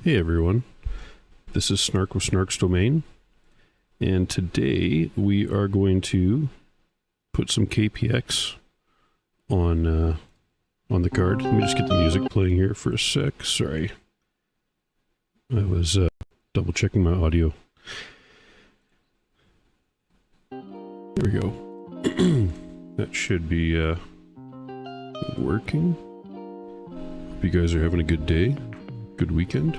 Hey everyone, this is Snark with Snark's Domain, and today we are going to put some KPX on the card. Let me just get the music playing here for a sec. Sorry, I was double checking my audio. There we go. That should be working. Hope you guys are having a good day, good weekend.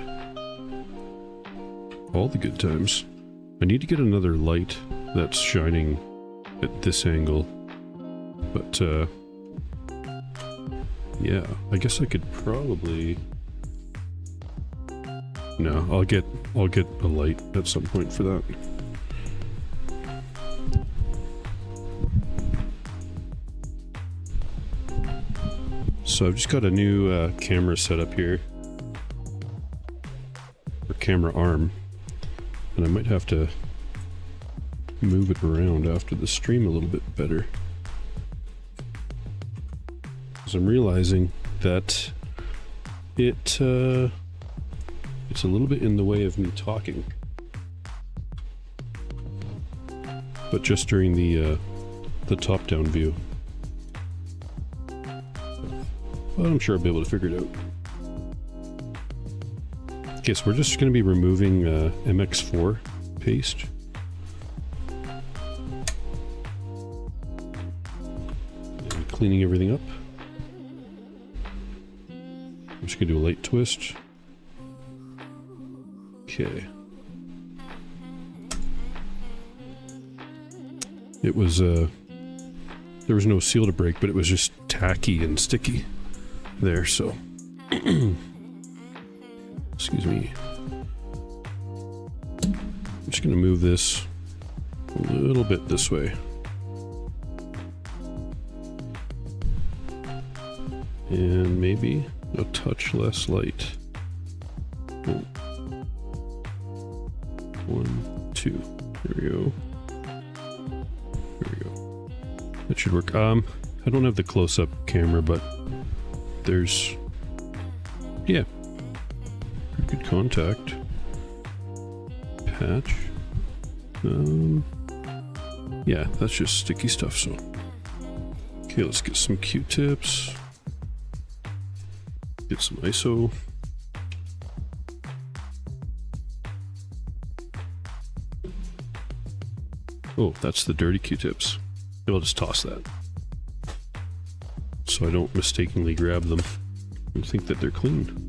All the good times. I need to get another light that's shining at this angle, but yeah, I guess I could probably... No, I'll get a light at some point for that. So I've just got a new camera set up here, or camera arm. And I might have to move it around after the stream a little bit better. Because I'm realizing that it's a little bit in the way of me talking. But just during the top-down view. but I'm sure I'll be able to figure it out. Okay, so we're just going to be removing MX4 paste. And cleaning everything up. I'm just going to do a light twist. Okay. It was, there was no seal to break, but it was just tacky and sticky there, so. Excuse me. I'm just going to move this a little bit this way. And maybe a touch less light. Oh. 1, 2. There we go. There we go. That should work. I don't have the close-up camera, but there's, yeah, pretty good contact. Patch. Yeah, that's just sticky stuff, so. Okay, let's get some Q-tips. Get some ISO. Oh, that's the dirty Q-tips. I'll just toss that, so I don't mistakenly grab them and think that they're clean.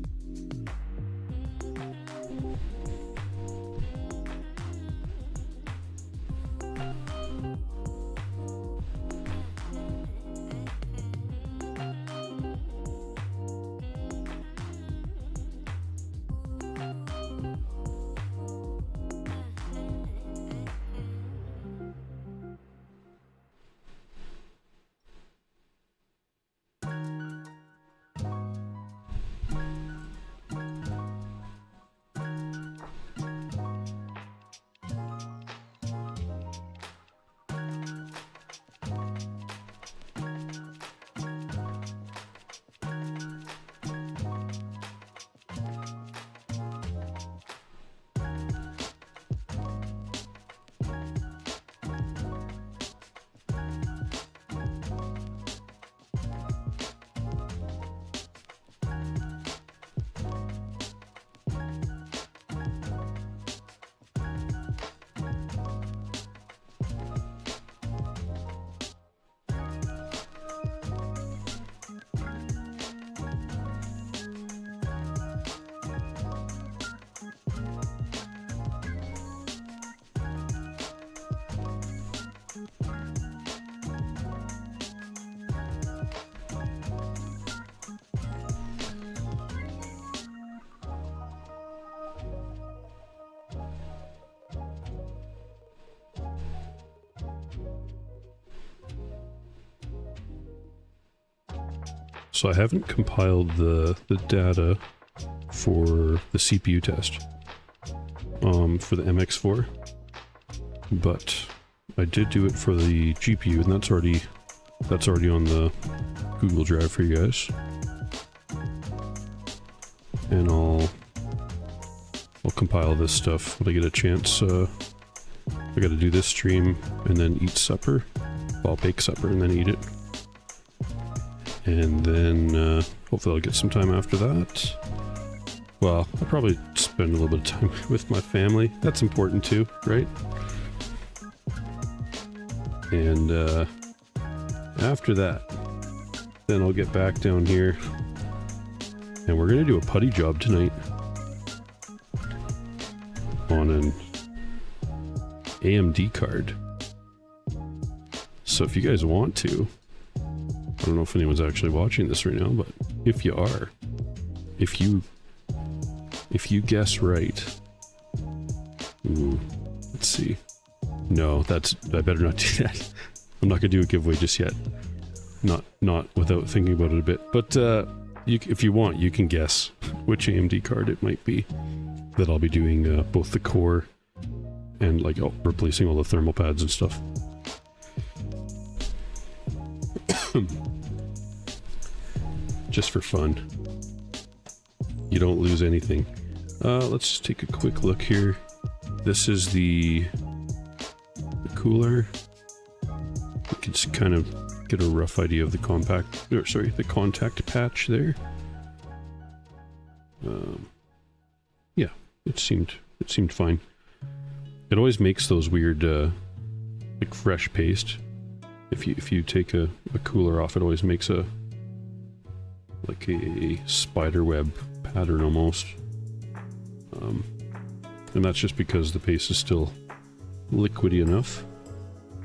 So I haven't compiled the data for the CPU test for the MX4, but I did do it for the GPU, and that's already on the Google Drive for you guys. And I'll compile this stuff when I get a chance. I got to do this stream and then eat supper. I'll bake supper and then eat it. And then hopefully I'll get some time after that. Well, I'll probably spend a little bit of time with my family. That's important too, right? And after that, then I'll get back down here. And we're gonna do a putty job tonight on an AMD card. So if you guys want to, I don't know if anyone's actually watching this right now, but if you are, if you guess right, ooh, let's see. No, I better not do that. I'm not gonna do a giveaway just yet. Not without thinking about it a bit. But if you want, you can guess which AMD card it might be that I'll be doing both the core and like replacing all the thermal pads and stuff. Just for fun. You don't lose anything. Let's just take a quick look here. This is the cooler. You can just kind of get a rough idea of the the contact patch there. Yeah, it seemed fine. It always makes those weird, like fresh paste. If you take a cooler off, it always makes a spider web pattern almost. And that's just because the paste is still liquidy enough.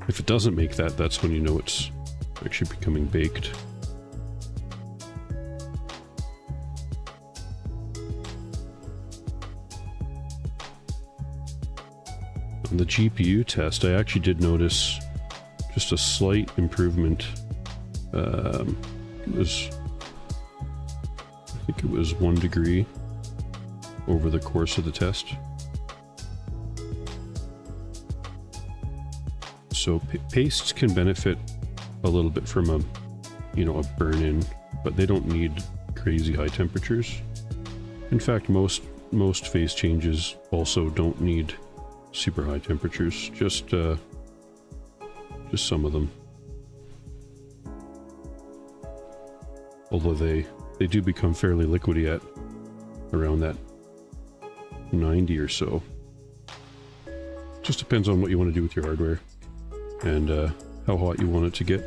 If it doesn't make that, that's when you know it's actually becoming baked. On the GPU test, I actually did notice just a slight improvement. I think it was 1 degree over the course of the test. So pastes can benefit a little bit from a burn-in, but they don't need crazy high temperatures. In fact, most phase changes also don't need super high temperatures, just some of them. Although they do become fairly liquidy at around that 90 or so. Just depends on what you want to do with your hardware and how hot you want it to get,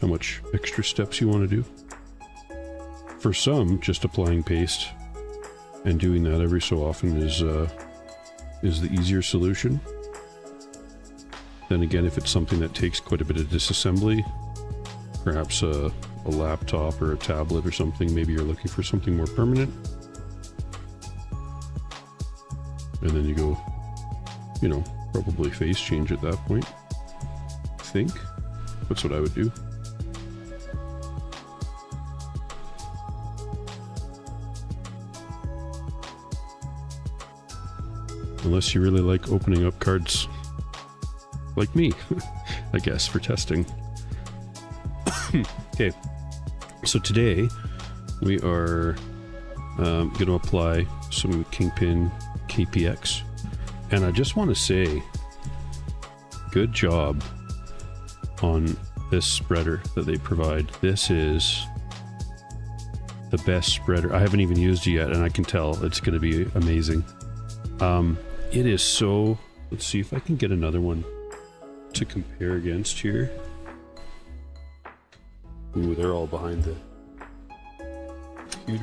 how much extra steps you want to do. For some, just applying paste and doing that every so often is the easier solution. Then again, if it's something that takes quite a bit of disassembly, perhaps a laptop or a tablet or something, maybe you're looking for something more permanent, and then you go, probably phase change at that point. I think that's what I would do. Unless you really like opening up cards like me, I guess, for testing. Okay, so today we are going to apply some Kingpin KPX, and I just want to say good job on this spreader that they provide. This is the best spreader. I haven't even used it yet, and I can tell it's going to be amazing. It is so... Let's see if I can get another one to compare against here. Ooh, they're all behind the computer.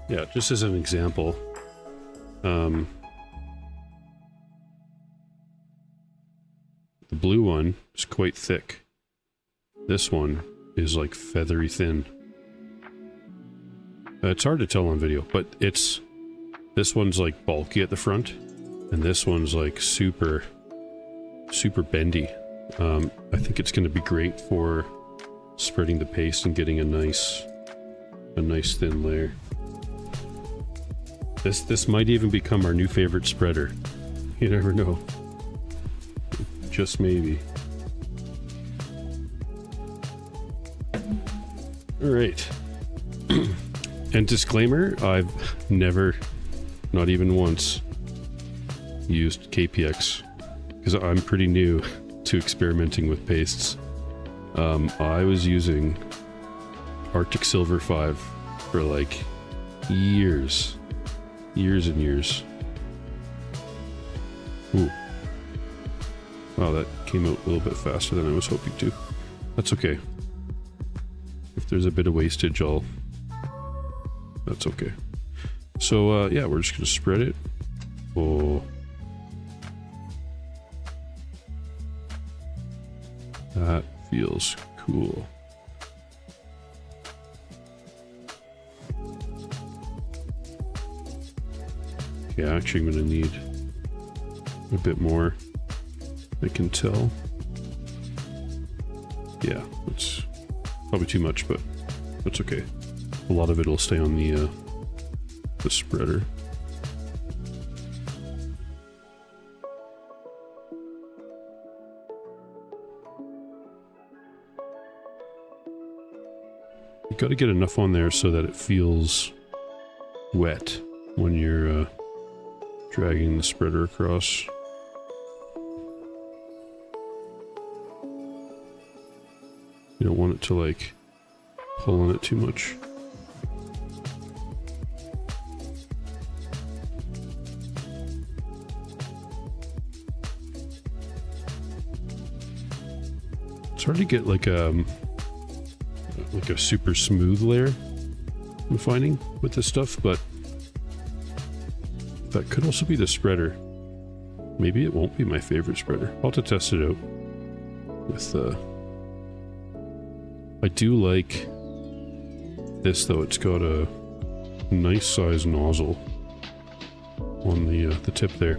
Yeah, just as an example, the blue one is quite thick. This one is like feathery thin. It's hard to tell on video, but this one's like bulky at the front, and this one's like super bendy. I think it's going to be great for spreading the paste and getting a nice thin layer. This might even become our new favorite spreader. You never know. Just maybe. All right. And disclaimer, I've never, not even once, used KPX because I'm pretty new to experimenting with pastes. I was using Arctic Silver 5 for like years and years. Ooh. Wow, that came out a little bit faster than I was hoping to. That's okay. If there's a bit of wastage, that's okay. So, yeah, we're just gonna spread it. Oh. That feels cool. Yeah, actually I'm gonna need a bit more, I can tell. Yeah, it's probably too much, but that's okay. A lot of it will stay on the spreader. You got to get enough on there so that it feels wet when you're Dragging the spreader across. You don't want it to like pull on it too much. It's hard to get like a super smooth layer, I'm finding, with this stuff, but that could also be the spreader. Maybe it won't be my favorite spreader. I'll have to test it out with I do like this though. It's got a nice size nozzle on the tip there.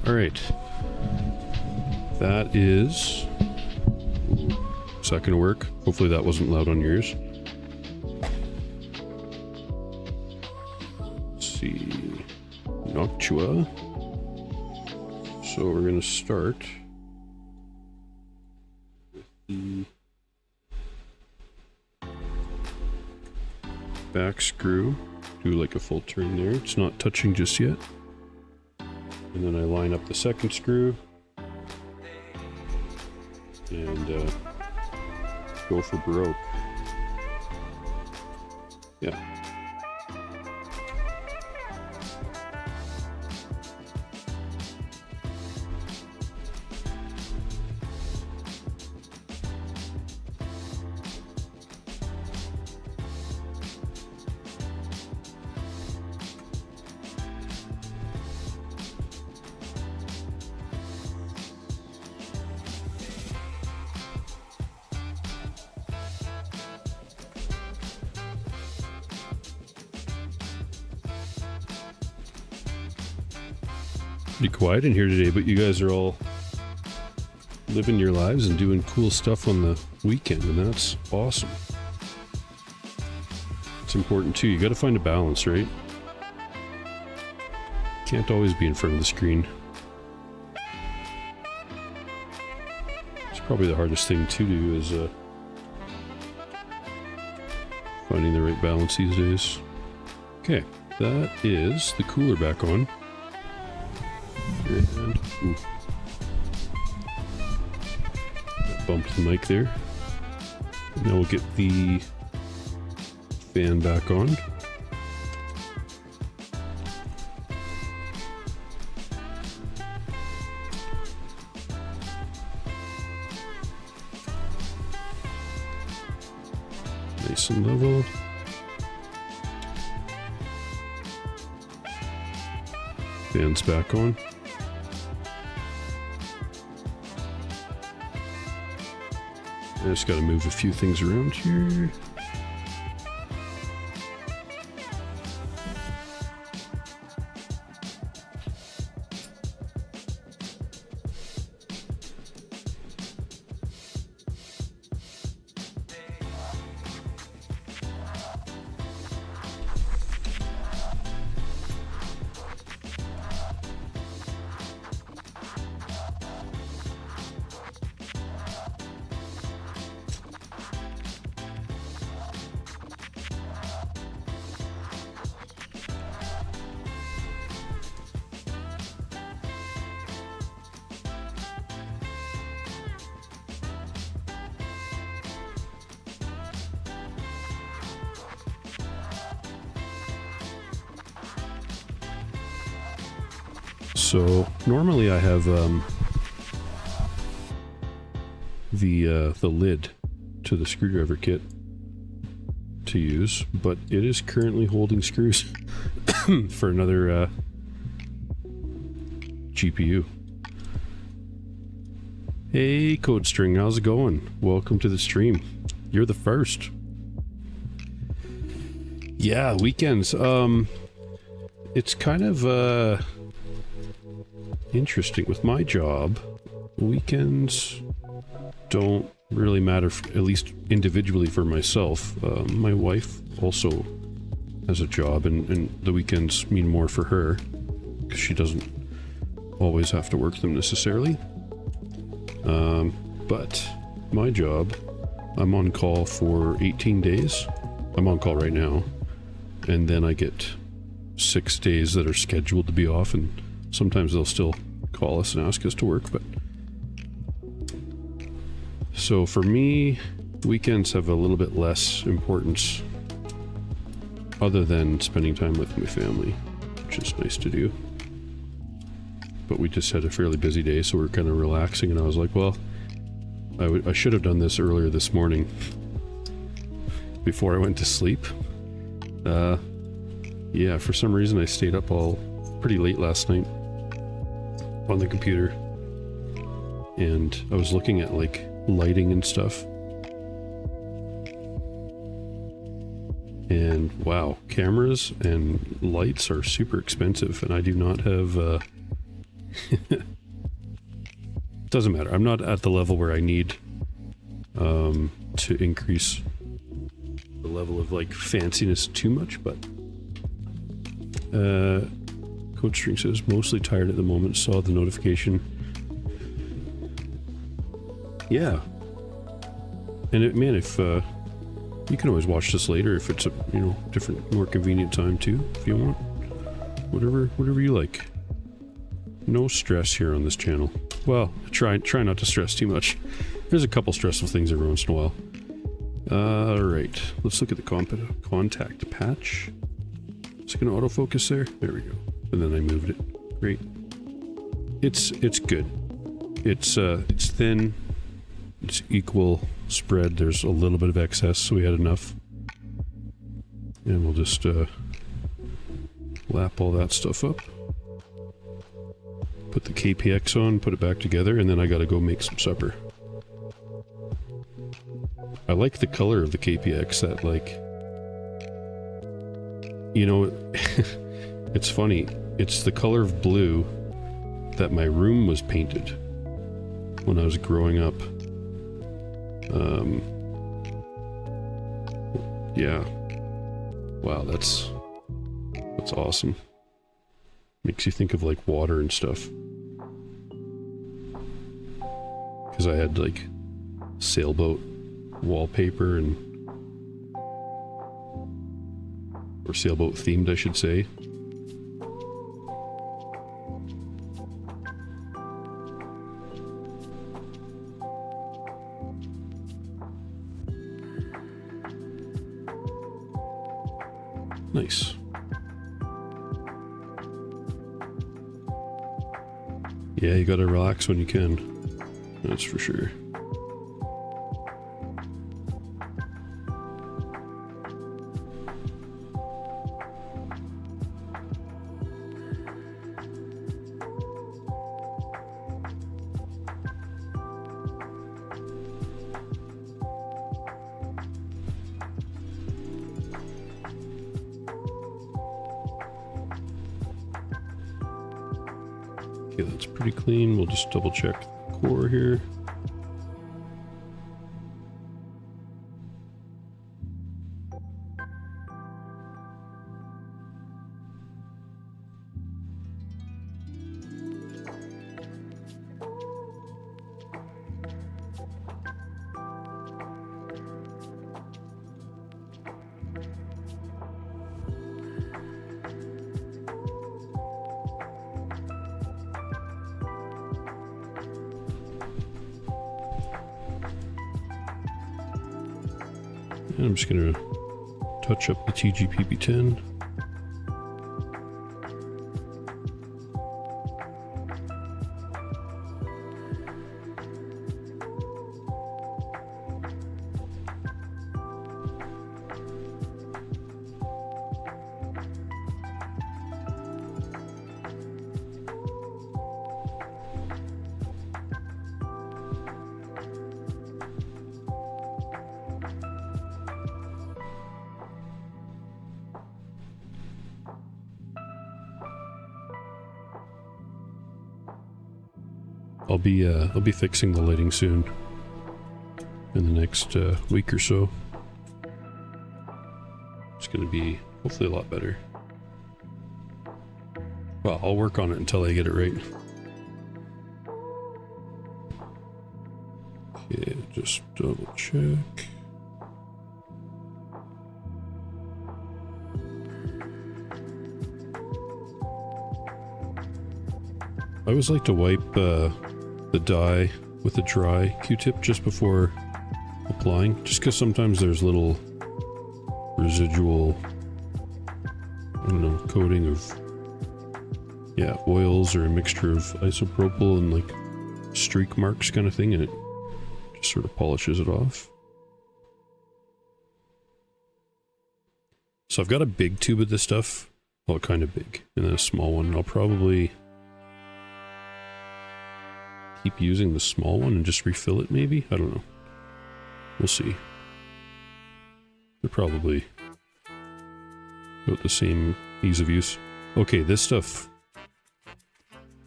All right, that is gonna work. Hopefully that wasn't loud on yours. Let's see, Noctua. So we're gonna start with the back screw. Do like a full turn there. It's not touching just yet. And then I line up the second screw and go for broke. Yeah. Pretty quiet in here today, but you guys are all living your lives and doing cool stuff on the weekend, and that's awesome. It's important too. You got to find a balance, right? Can't always be in front of the screen. It's probably the hardest thing to do is finding the right balance these days. Okay, that is the cooler back on. And bumped the mic there. Now we'll get the fan back on. Nice and level. Fan's back on. I just got to move a few things around here. So normally I have the lid to the screwdriver kit to use, but it is currently holding screws for another GPU. Hey CodeString, how's it going? Welcome to the stream. You're the first. Yeah, weekends. It's kind of interesting with my job. Weekends don't really matter, at least individually for myself. My wife also has a job, and the weekends mean more for her because she doesn't always have to work them necessarily. But my job, I'm on call for 18 days. I'm on call right now. and then I get 6 days that are scheduled to be off, and sometimes they'll still call us and ask us to work. But so for me, weekends have a little bit less importance other than spending time with my family, which is nice to do. But we just had a fairly busy day, so we're kind of relaxing, and I was like, well, I should have done this earlier this morning before I went to sleep. Yeah, for some reason I stayed up all pretty late last night on the computer, and I was looking at like lighting and stuff, and wow, cameras and lights are super expensive, and I do not have doesn't matter, I'm not at the level where I need to increase the level of like fanciness too much. But Code String says mostly tired at the moment, saw the notification. Yeah, and man, if you can always watch this later if it's a different, more convenient time too, if you want. Whatever you like. No stress here on this channel. Well, try not to stress too much. There's a couple stressful things every once in a while. Alright, let's look at the contact patch. Is it going to autofocus there? There we go. And then I moved it. Great. It's good. It's thin. It's equal spread. There's a little bit of excess, so we had enough. And we'll just lap all that stuff up. Put the KPX on, put it back together, and then I gotta go make some supper. I like the color of the KPX, that like... it's funny, it's the color of blue that my room was painted when I was growing up. Yeah. Wow, that's awesome. Makes you think of like water and stuff. Because I had like sailboat wallpaper or sailboat themed, I should say. Nice. Yeah, you gotta relax when you can. That's for sure. Okay, that's pretty clean. We'll just double check the core here. And I'm just going to touch up the TGPP10. I'll be fixing the lighting soon, in the next week or so. It's going to be hopefully a lot better. Well, I'll work on it until I get it right. Okay, just double check. I always like to wipe the dye with a dry Q-tip just before applying, just because sometimes there's little residual, I don't know, coating of, yeah, oils or a mixture of isopropyl and like streak marks kind of thing, and it just sort of polishes it off. So I've got a big tube of this stuff, well, kind of big, and then a small one. I'll probably keep using the small one and just refill it maybe? I don't know. We'll see. They're probably about the same ease of use. Okay, this stuff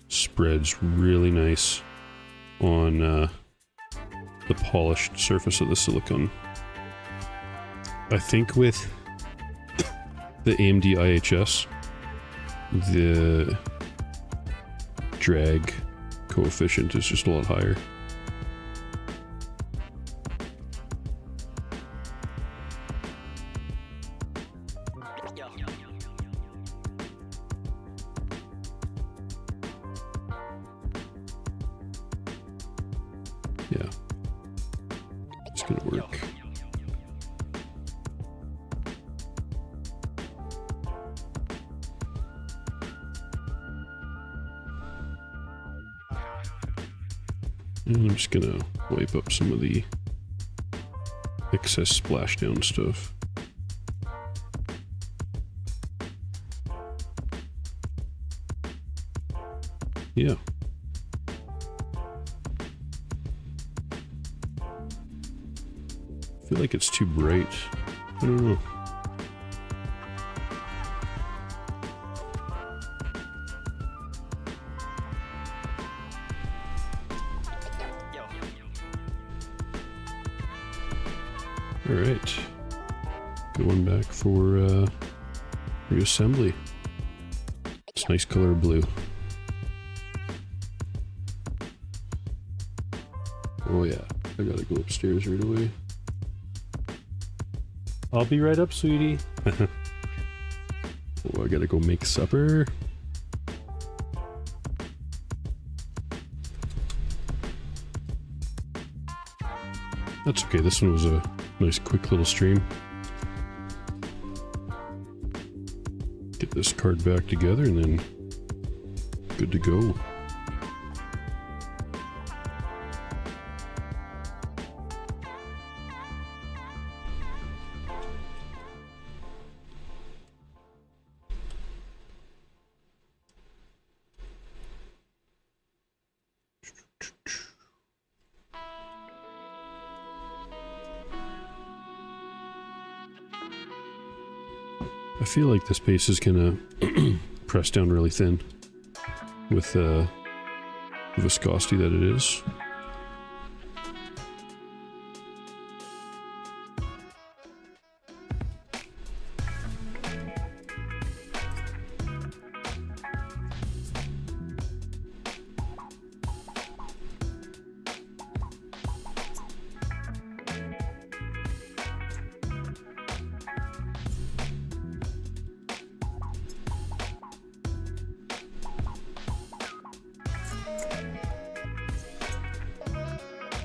spreads really nice on the polished surface of the silicone. I think with the AMD IHS, the drag coefficient is just a lot higher. Yeah, it's gonna work. And I'm just gonna wipe up some of the excess splashdown stuff. Yeah. I feel like it's too bright. I don't know. Alright. Going back for reassembly. It's a nice color blue. Oh yeah, I gotta go upstairs right away. I'll be right up, sweetie. Oh, I gotta go make supper. That's okay, this one was a nice quick little stream. Get this card back together and then good to go. I feel like this base is gonna press down really thin with the viscosity that it is.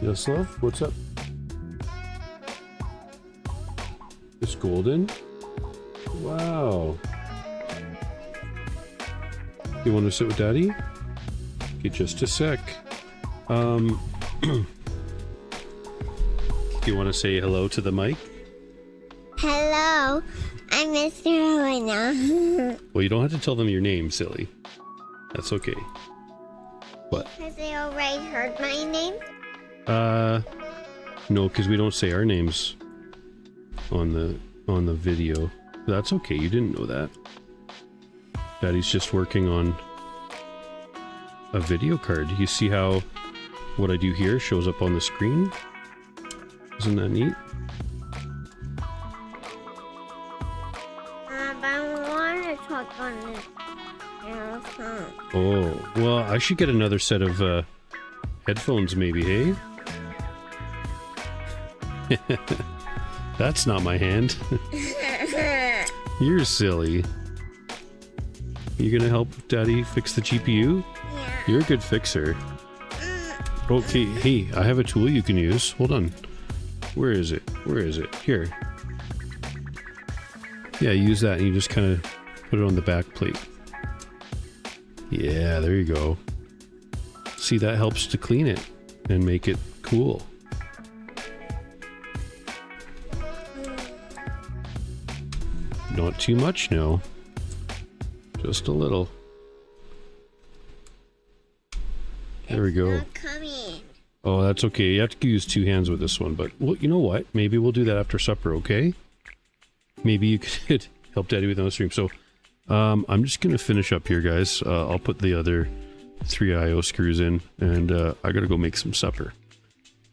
Yes, love? What's up? It's golden? Wow. You want to sit with Daddy? Okay, just a sec. Do you want to say hello to the mic? Hello, I'm Mr. Helena. Well, you don't have to tell them your name, silly. That's okay. What? Has they already heard my name? No, because we don't say our names on the video. That's okay, you didn't know that. Daddy's just working on a video card. You see how what I do here shows up on the screen? Isn't that neat? But I want to talk on this. Oh, well, I should get another set of headphones maybe, hey? That's not my hand. You're silly. You gonna help Daddy fix the GPU? Yeah. You're a good fixer. Okay, hey, I have a tool you can use. Hold on. Where is it? Where is it? Here. Yeah, use that and you just kind of put it on the back plate. Yeah, there you go. See, that helps to clean it and make it cool. Not too much, no. Just a little. There we go. Not coming. Oh, that's okay. You have to use two hands with this one, but well, you know what? Maybe we'll do that after supper, okay? Maybe you could help Daddy with on the stream. So, I'm just gonna finish up here, guys. I'll put the other 3 I/O screws in, and I gotta go make some supper.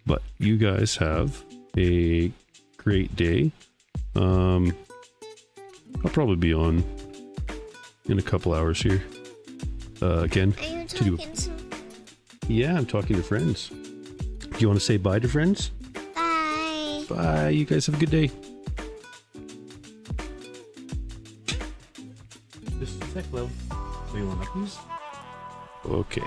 But you guys have a great day. I'll probably be on in a couple hours here. Again. Are you to do. talking to... Yeah, I'm talking to friends. Do you want to say bye to friends? Bye. Bye. You guys have a good day. Just a sec, love. Do you want to please? Okay.